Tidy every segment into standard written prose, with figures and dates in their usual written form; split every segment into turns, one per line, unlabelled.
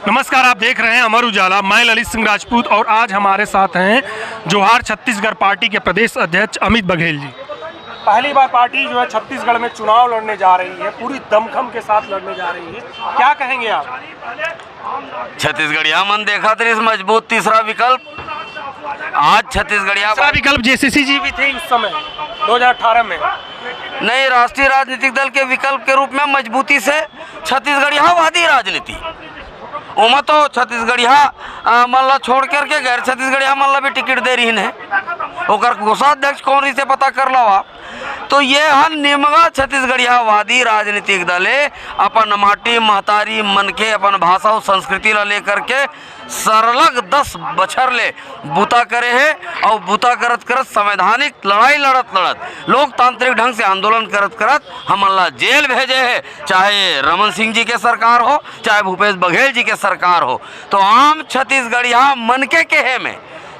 नमस्कार, आप देख रहे हैं अमर उजाला। मैं ललित सिंह राजपूत और आज हमारे साथ हैं जोहार छत्तीसगढ़ पार्टी के प्रदेश अध्यक्ष अमित बघेल जी। पहली बार पार्टी जो है छत्तीसगढ़ में चुनाव लड़ने जा रही है, पूरी दमखम के साथ लड़ने जा रही है, क्या कहेंगे आप?
छत्तीसगढ़िया मन देखा थे इस मजबूत तीसरा विकल्प। आज छत्तीसगढ़िया
विकल्प जेसीसी जी भी थे उस समय 2018 में।
नई राष्ट्रीय राजनीतिक दल के विकल्प के रूप में मजबूती से छत्तीसगढ़िया वादी राजनीति उमा तो छत्तीसगढ़िया मल्ला छोड़ करके गैर छत्तीसगढ़िया मल्ला भी टिकट दे रही है। ओकर कोषाध्यक्ष कौन रही से पता कर लो आप। तो ये हन निमगा छत्तीसगढ़िया वादी राजनीतिक दल है, अपन माटी महतारी मन के अपन भाषा और संस्कृति ला लेकर के सरलग 10 बछर ले बूता करे है और बूता करत करत संवैधानिक लड़ाई लड़त लोकतांत्रिक ढंग से आंदोलन करत करत हमन ला जेल भेजे है, चाहे रमन सिंह जी के सरकार हो चाहे भूपेश बघेल जी के सरकार हो। तो आम छत्तीसगढ़िया मन के कहे में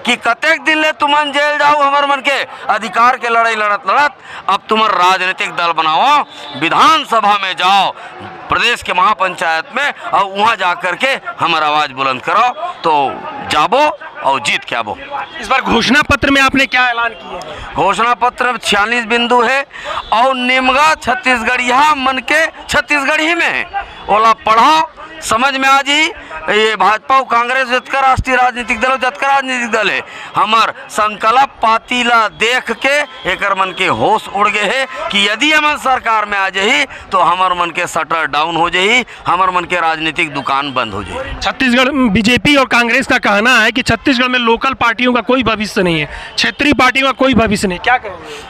कि कतेक दिन ले तुमन जेल जाओ हमार मन के अधिकार के लड़ाई लड़त अब तुम्हार राजनीतिक दल बनाओ, विधानसभा में जाओ, प्रदेश के महापंचायत में और वहाँ जा कर के हमारा आवाज बुलंद करो तो जाबो और जीत के आबो।
इस बार घोषणा पत्र में आपने क्या ऐलान किया है?
घोषणा पत्र में 46 बिंदु है और निमगा छत्तीसगढ़िया मन के छत्तीसगढ़ी में है। ओला पढ़ाओ, समझ में आ जी। ये भाजपा और कांग्रेस जतका राष्ट्रीय राजनीतिक दल जतका राजनीतिक दल है, हमार संकल्प पातीला देख के एकर मन के होश उड़ गए है कि यदि हमन सरकार में आ जाही तो हमार मन के शटर डाउन हो जाही, हमार मन के राजनीतिक दुकान बंद हो जाही।
छत्तीसगढ़ बीजेपी और कांग्रेस का कहना है कि छत्तीसगढ़ में लोकल पार्टियों का कोई भविष्य नहीं है, क्षेत्रीय पार्टियों का कोई भविष्य नहीं, क्या कहेंगे?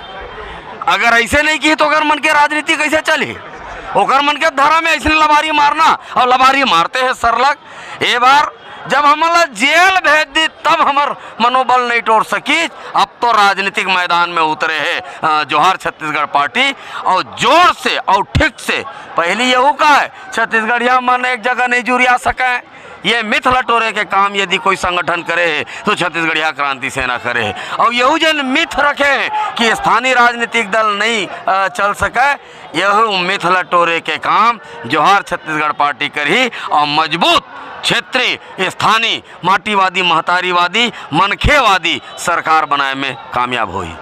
अगर ऐसे नहीं की तो अगर मन के राजनीति कैसे चली? ओकर मन के धारा में ऐसे लबारी मारना और लबारी मारते हैं सरलग। एक बार जब हमारा जेल भेज दी तब हमार मनोबल नहीं तोड़ सकी। अब तो राजनीतिक मैदान में उतरे है जोहार छत्तीसगढ़ पार्टी और जोर से और ठीक से। पहली यहू का है छत्तीसगढ़िया मन एक जगह नहीं जुड़िया सके। ये मिथ लटोरे के काम यदि कोई संगठन करे है तो छत्तीसगढ़िया क्रांति सेना करे है। और यहू जन मिथ रखे हैं कि स्थानीय राजनीतिक दल नहीं चल सके, यह मिथ लटोरे के काम जोहार छत्तीसगढ़ पार्टी करी और मजबूत क्षेत्रीय स्थानीय माटीवादी महतारीवादी मनखेवादी सरकार बनाए में कामयाब हुई।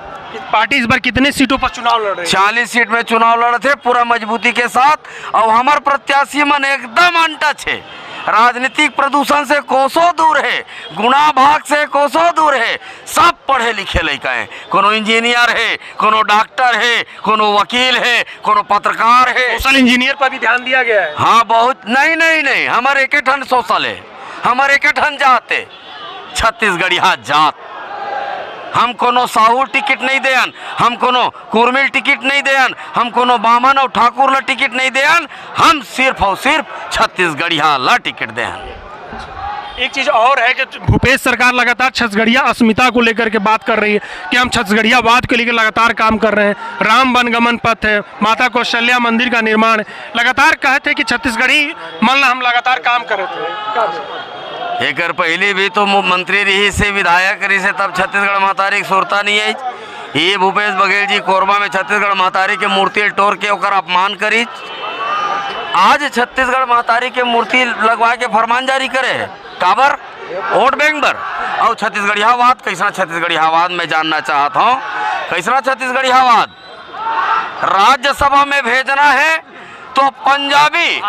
पार्टी इस बार कितने सीटों पर चुनाव लड़ रही है?
40 सीट में चुनाव लड़े थे पूरा मजबूती के साथ और हमार प्रत्याशी मन एकदम अनटच है। राजनीतिक प्रदूषण से कोसों दूर है, गुना भाग से कोसों दूर है। सब पढ़े लिखे लड़का है, कोनो इंजीनियर है, कोनो डॉक्टर है, कोनो वकील है, कोनो पत्रकार है।
सोशल इंजीनियर पर भी ध्यान दिया गया है।
हाँ बहुत। नहीं हमारे एक ठन सोशल है, हमारे एक ठन जात है, छत्तीसगढ़िया जात। हम कोनो साहू टिकट नहीं देन, हम कोनो कुरमिल टिकट नहीं देन, हम कोनो बामन और ठाकुर ला टिकट नहीं देन, हम सिर्फ और सिर्फ छत्तीसगढ़िया ला टिकट देन।
एक चीज और है कि भूपेश सरकार लगातार छत्तीसगढ़िया अस्मिता को लेकर के बात कर रही है कि हम छत्तीसगढ़ियावाद को लेकर लगातार काम कर रहे हैं। राम वनगमन पथ है, माता कौशल्या मंदिर का निर्माण है, लगातार कहते हैं कि छत्तीसगढ़ी मन हम लगातार काम कर रहे थे।
एक पहले भी तो मंत्री रही से विधायक रही से तब छत्तीसगढ़ महतारी की सुरता नहीं है। ये भूपेश बघेल जी कोरबा में छत्तीसगढ़ महतारी के मूर्ति टोर के ओकर अपमान करी। आज छत्तीसगढ़ महतारी के मूर्ति लगवा के फरमान जारी करे काबर वोट बैंक पर। और छत्तीसगढ़ियावाद कैसा छत्तीसगढ़ियावाद में जानना चाहता हूँ, कैसा छत्तीसगढ़ियावाद राज्यसभा में भेजना है तो पंजाबी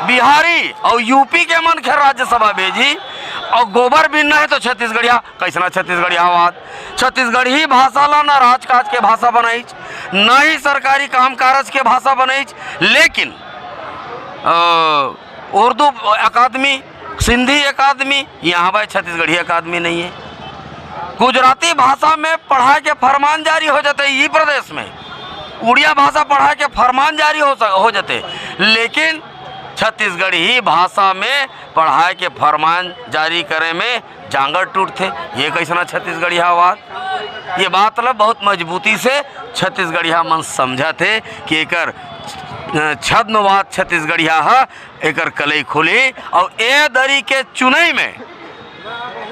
बिहारी और यूपी के मन के राज्यसभा भेजी और गोबर बिनना है तो छत्तीसगढ़िया कैसा छत्तीसगढ़ियावाद। छत्तीसगढ़ी भाषा ला ना राजकाज के भाषा बनाई ना ही सरकारी काम काज के भाषा बनाई, लेकिन उर्दू अकादमी सिंधी अकादमी यहाँ पर छत्तीसगढ़ी अकादमी नहीं है। गुजराती भाषा में पढ़ाई के फरमान जारी हो जाते ये प्रदेश में, उड़िया भाषा पढ़ा के फरमान जारी हो जाते, लेकिन छत्तीसगढ़ी भाषा में पढ़ाई के फरमान जारी करे में जांगर टूटते। ये कैसा छत्तीसगढ़ियावाद? ये बात मतलब बहुत मजबूती से छत्तीसगढ़िया मन समझा थे कि एकर छद्मवाद छत्तीसगढ़िया है, एकर कलई खुली और ए दरी के चुनई में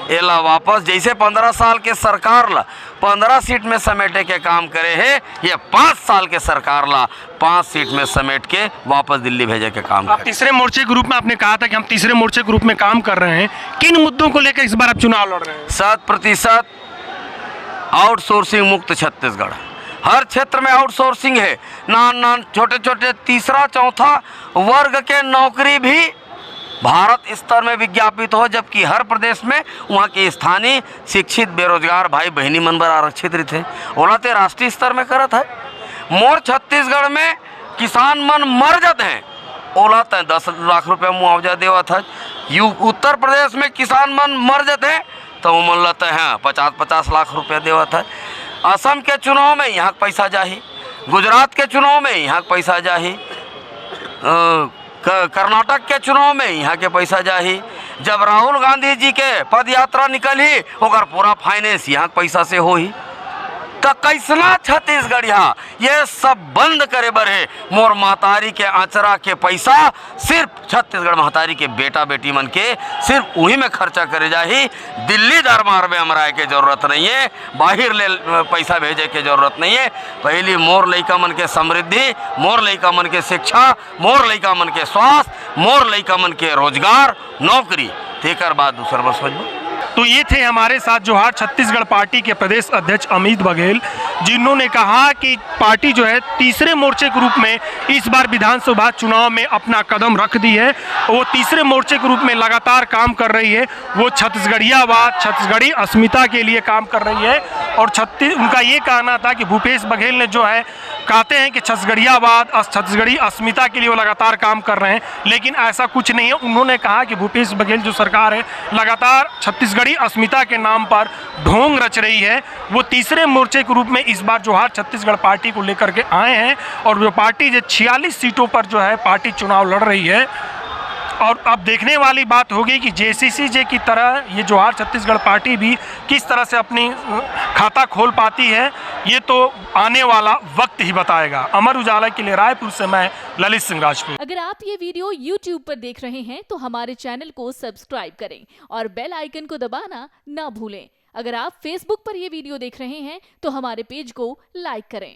एला वापस जैसे 15 साल के सरकार ला 15 सीट में समेटे के काम करे है, ये 5 साल के सरकार ला 5 सीट में समेट के वापस दिल्ली भेजे के काम
आप
करे।
तीसरे मोर्चे के रूप में आपने कहा था कि हम तीसरे मोर्चे के रूप में काम कर रहे हैं, किन मुद्दों को लेकर इस बार आप चुनाव लड़ रहे हैं?
100% आउटसोर्सिंग मुक्त छत्तीसगढ़। हर क्षेत्र में आउटसोर्सिंग है, नान छोटे छोटे तीसरा चौथा वर्ग के नौकरी भी भारत स्तर में विज्ञापित हो, जबकि हर प्रदेश में वहाँ के स्थानीय शिक्षित बेरोजगार भाई बहनी मन बर आरक्षित रहते ओला ते राष्ट्रीय स्तर में करत है। मोर छत्तीसगढ़ में किसान मन मर जाते हैं, ओला ते 10 लाख रुपया मुआवजा देवत है। उत्तर प्रदेश में किसान मन मर जाते हैं तो वो मन लेते हैं 50-50 लाख रुपया देवत है। असम के चुनाव में यहाँ पैसा जाही, गुजरात के चुनाव में यहाँ पैसा जाही, कर्नाटक के चुनाव में यहाँ के पैसा जाही। जब राहुल गांधी जी के पद यात्रा निकली ओकर पूरा फाइनेंस यहाँ पैसा से हो ही, तो कैसना छत्तीसगढ़ यहाँ ये सब बंद करे बर है। मोर महतारी के आंचरा के पैसा सिर्फ छत्तीसगढ़ महतारी के बेटा बेटी मन के सिर्फ वही में खर्चा करे जाही। दिल्ली दरबार में हमरा के जरूरत नहीं है, बाहर ले पैसा भेजे के जरूरत नहीं है। पहली मोर लइका मन के समृद्धि, मोर लइका मन के शिक्षा, मोर लइका मन के स्वास्थ्य, मोर लइका मन के रोजगार नौकरी, तेकर बाद दूसर बस सोचबो।
तो ये थे हमारे साथ जोहार छत्तीसगढ़ पार्टी के प्रदेश अध्यक्ष अमित बघेल, जिन्होंने कहा कि पार्टी जो है तीसरे मोर्चे के रूप में इस बार विधानसभा चुनाव में अपना कदम रख दी है। वो तीसरे मोर्चे के रूप में लगातार काम कर रही है, वो छत्तीसगढ़ियावाद, छत्तीसगढ़ी अस्मिता के लिए काम कर रही है। और उनका ये कहना था कि भूपेश बघेल ने जो है कहते हैं कि छत्तीसगढ़ियावाद, छत्तीसगढ़ी अस्मिता के लिए वो लगातार काम कर रहे हैं, लेकिन ऐसा कुछ नहीं है। उन्होंने कहा कि भूपेश बघेल जो सरकार है लगातार छत्तीसगढ़ी अस्मिता के नाम पर ढोंग रच रही है। वो तीसरे मोर्चे के रूप में इस बार जोहार छत्तीसगढ़ पार्टी को लेकर के आए हैं और वो पार्टी जो 46 सीटों पर जो है पार्टी चुनाव लड़ रही है। और अब देखने वाली बात होगी कि जेसीसी की तरह ये जोहार छत्तीसगढ़ पार्टी भी किस तरह से अपनी खाता खोल पाती है, ये तो आने वाला वक्त ही बताएगा। अमर उजाला के लिए रायपुर से मैं ललित सिंह राजपूत।
अगर आप ये वीडियो YouTube पर देख रहे हैं तो हमारे चैनल को सब्सक्राइब करें और बेल आइकन को दबाना ना भूलें। अगर आप Facebook पर ये वीडियो देख रहे हैं तो हमारे पेज को लाइक करें।